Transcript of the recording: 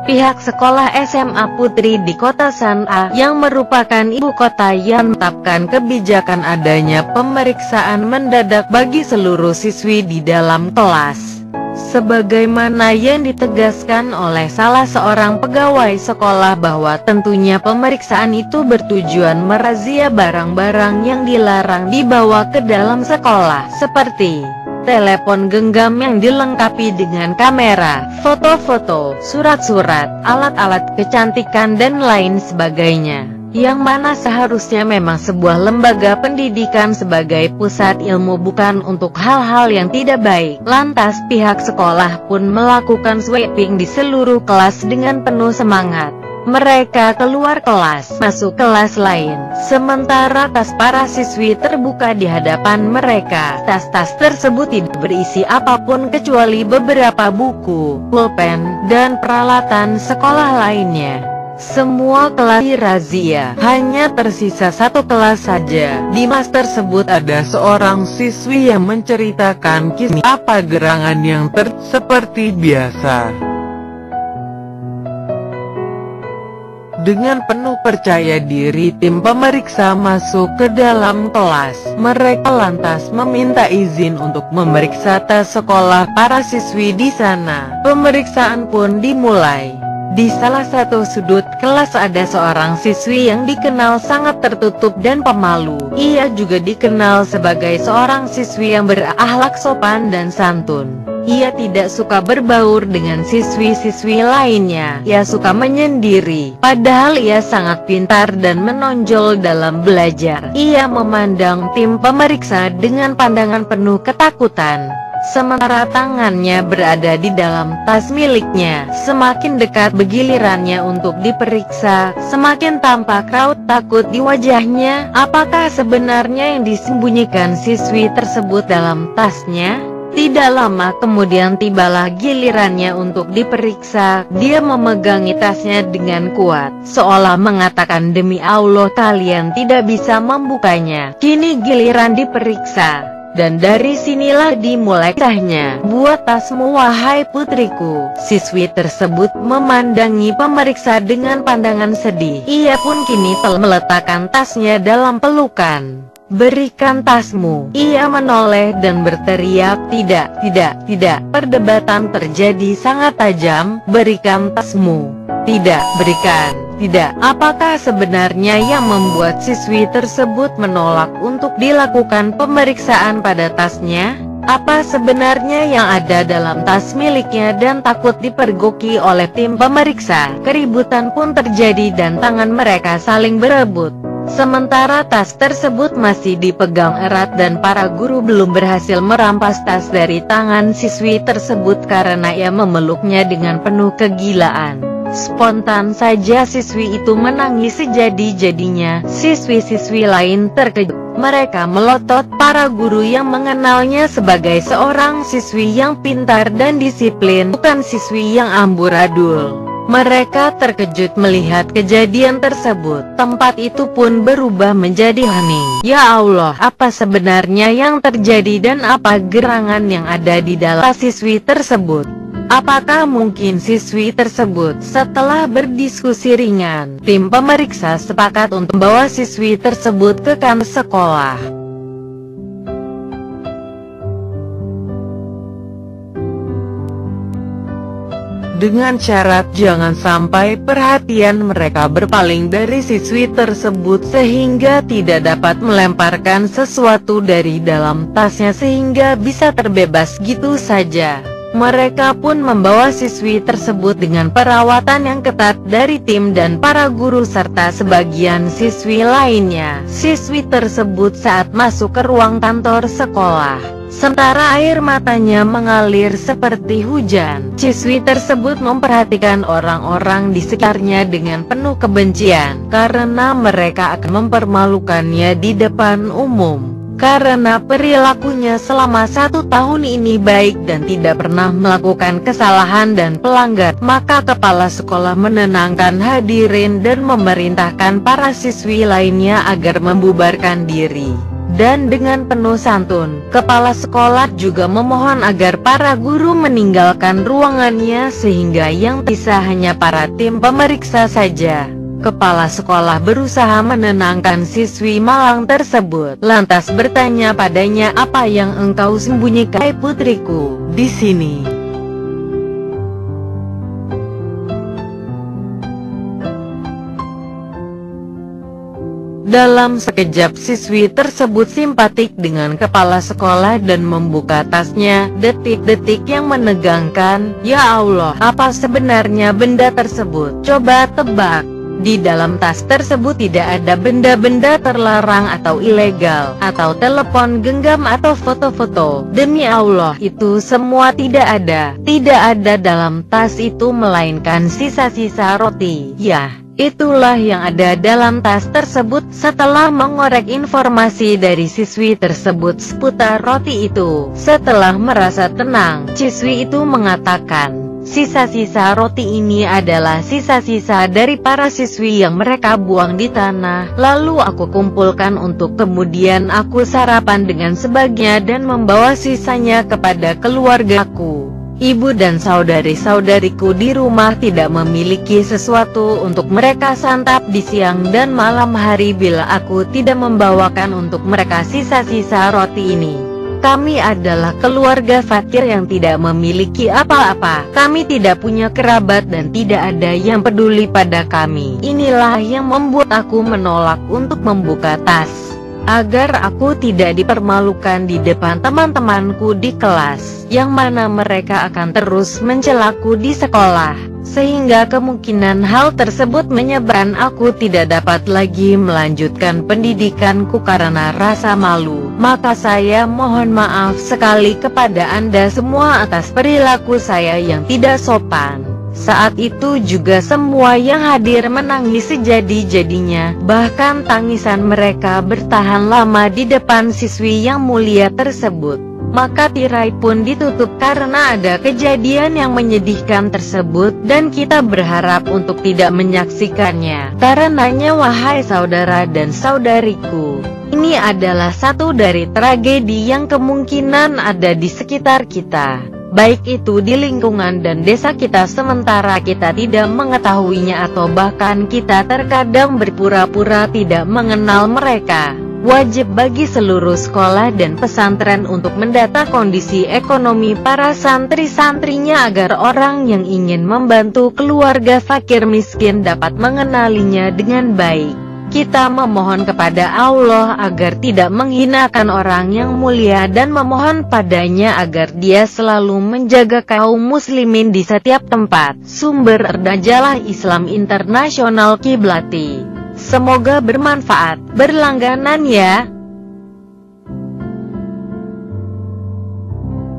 Pihak sekolah SMA Putri di kota San'a, yang merupakan ibu kota, yang menetapkan kebijakan adanya pemeriksaan mendadak bagi seluruh siswi di dalam kelas. Sebagaimana yang ditegaskan oleh salah seorang pegawai sekolah bahwa tentunya pemeriksaan itu bertujuan merazia barang-barang yang dilarang dibawa ke dalam sekolah, seperti telepon genggam yang dilengkapi dengan kamera, foto-foto, surat-surat, alat-alat kecantikan dan lain sebagainya, yang mana seharusnya memang sebuah lembaga pendidikan sebagai pusat ilmu, bukan untuk hal-hal yang tidak baik. Lantas pihak sekolah pun melakukan sweeping di seluruh kelas dengan penuh semangat. Mereka keluar kelas, masuk kelas lain, sementara tas para siswi terbuka di hadapan mereka. Tas-tas tersebut tidak berisi apapun kecuali beberapa buku, pulpen, dan peralatan sekolah lainnya. Semua kelas dirazia, hanya tersisa satu kelas saja. Di kelas tersebut ada seorang siswi yang menceritakan kisah apa gerangan yang seperti biasa. Dengan penuh percaya diri tim pemeriksa masuk ke dalam kelas. Mereka lantas meminta izin untuk memeriksa tas sekolah para siswi di sana. Pemeriksaan pun dimulai. Di salah satu sudut kelas ada seorang siswi yang dikenal sangat tertutup dan pemalu. Ia juga dikenal sebagai seorang siswi yang berakhlak sopan dan santun. Ia tidak suka berbaur dengan siswi-siswi lainnya. Ia suka menyendiri. Padahal ia sangat pintar dan menonjol dalam belajar. Ia memandang tim pemeriksa dengan pandangan penuh ketakutan. Sementara tangannya berada di dalam tas miliknya. Semakin dekat begilirannya untuk diperiksa, semakin tampak raut takut di wajahnya. Apakah sebenarnya yang disembunyikan siswi tersebut dalam tasnya? Tidak lama kemudian tibalah gilirannya untuk diperiksa. Dia memegangi tasnya dengan kuat, seolah mengatakan, "Demi Allah kalian tidak bisa membukanya." Kini giliran diperiksa. Dan dari sinilah dimulai kisahnya. "Buat tasmu wahai putriku." Siswi tersebut memandangi pemeriksa dengan pandangan sedih. Ia pun kini telah meletakkan tasnya dalam pelukan. "Berikan tasmu." Ia menoleh dan berteriak, "Tidak, tidak, tidak." Perdebatan terjadi sangat tajam. "Berikan tasmu." "Tidak, berikan." "Tidak." Apakah sebenarnya yang membuat siswi tersebut menolak untuk dilakukan pemeriksaan pada tasnya? Apa sebenarnya yang ada dalam tas miliknya dan takut dipergoki oleh tim pemeriksa? Keributan pun terjadi dan tangan mereka saling berebut. Sementara tas tersebut masih dipegang erat dan para guru belum berhasil merampas tas dari tangan siswi tersebut karena ia memeluknya dengan penuh kegilaan. Spontan saja siswi itu menangis sejadi-jadinya. Siswi-siswi lain terkejut. Mereka melotot para guru yang mengenalnya sebagai seorang siswi yang pintar dan disiplin, bukan siswi yang amburadul. Mereka terkejut melihat kejadian tersebut. Tempat itu pun berubah menjadi hening. Ya Allah, apa sebenarnya yang terjadi dan apa gerangan yang ada di dalam siswi tersebut? Apakah mungkin siswi tersebut? Setelah berdiskusi ringan, tim pemeriksa sepakat untuk membawa siswi tersebut ke kantor sekolah. Dengan syarat jangan sampai perhatian mereka berpaling dari siswi tersebut sehingga tidak dapat melemparkan sesuatu dari dalam tasnya sehingga bisa terbebas gitu saja. Mereka pun membawa siswi tersebut dengan perawatan yang ketat dari tim dan para guru serta sebagian siswi lainnya. Siswi tersebut saat masuk ke ruang kantor sekolah, sementara air matanya mengalir seperti hujan. Siswi tersebut memperhatikan orang-orang di sekitarnya dengan penuh kebencian, karena mereka akan mempermalukannya di depan umum. Karena perilakunya selama 1 tahun ini baik dan tidak pernah melakukan kesalahan dan pelanggar, maka kepala sekolah menenangkan hadirin dan memerintahkan para siswi lainnya agar membubarkan diri. dan dengan penuh santun, kepala sekolah juga memohon agar para guru meninggalkan ruangannya sehingga yang tersisa hanya para tim pemeriksa saja. Kepala sekolah berusaha menenangkan siswi malang tersebut, lantas bertanya padanya, "Apa yang engkau sembunyikan, putriku, di sini?" Dalam sekejap siswi tersebut simpatik dengan kepala sekolah dan membuka tasnya. Detik-detik yang menegangkan. Ya Allah, apa sebenarnya benda tersebut? Coba tebak. Di dalam tas tersebut tidak ada benda-benda terlarang atau ilegal, atau telepon genggam atau foto-foto. Demi Allah, itu semua tidak ada. Tidak ada dalam tas itu melainkan sisa-sisa roti. Ya, itulah yang ada dalam tas tersebut. Setelah mengorek informasi dari siswi tersebut seputar roti itu, setelah merasa tenang, siswi itu mengatakan, sisa-sisa roti ini adalah sisa-sisa dari para siswi yang mereka buang di tanah. Lalu aku kumpulkan untuk kemudian aku sarapan dengan sebagian dan membawa sisanya kepada keluargaku. Ibu dan saudari-saudariku di rumah tidak memiliki sesuatu untuk mereka santap di siang dan malam hari bila aku tidak membawakan untuk mereka sisa-sisa roti ini. Kami adalah keluarga fakir yang tidak memiliki apa-apa. Kami tidak punya kerabat dan tidak ada yang peduli pada kami. Inilah yang membuat aku menolak untuk membuka tas, agar aku tidak dipermalukan di depan teman-temanku di kelas, yang mana mereka akan terus mencelaku di sekolah, sehingga kemungkinan hal tersebut menyebabkan aku tidak dapat lagi melanjutkan pendidikanku karena rasa malu. Maka saya mohon maaf sekali kepada Anda semua atas perilaku saya yang tidak sopan. Saat itu juga semua yang hadir menangis sejadi-jadinya, bahkan tangisan mereka bertahan lama di depan siswi yang mulia tersebut. Maka tirai pun ditutup karena ada kejadian yang menyedihkan tersebut dan kita berharap untuk tidak menyaksikannya. Karenanya wahai saudara dan saudariku, ini adalah satu dari tragedi yang kemungkinan ada di sekitar kita, baik itu di lingkungan dan desa kita, sementara kita tidak mengetahuinya atau bahkan kita terkadang berpura-pura tidak mengenal mereka. Wajib bagi seluruh sekolah dan pesantren untuk mendata kondisi ekonomi para santri-santrinya agar orang yang ingin membantu keluarga fakir miskin dapat mengenalinya dengan baik. Kita memohon kepada Allah agar tidak menghinakan orang yang mulia dan memohon padanya agar dia selalu menjaga kaum muslimin di setiap tempat. Sumber Majalah Islam Internasional Kiblati. Semoga bermanfaat. Berlangganan ya.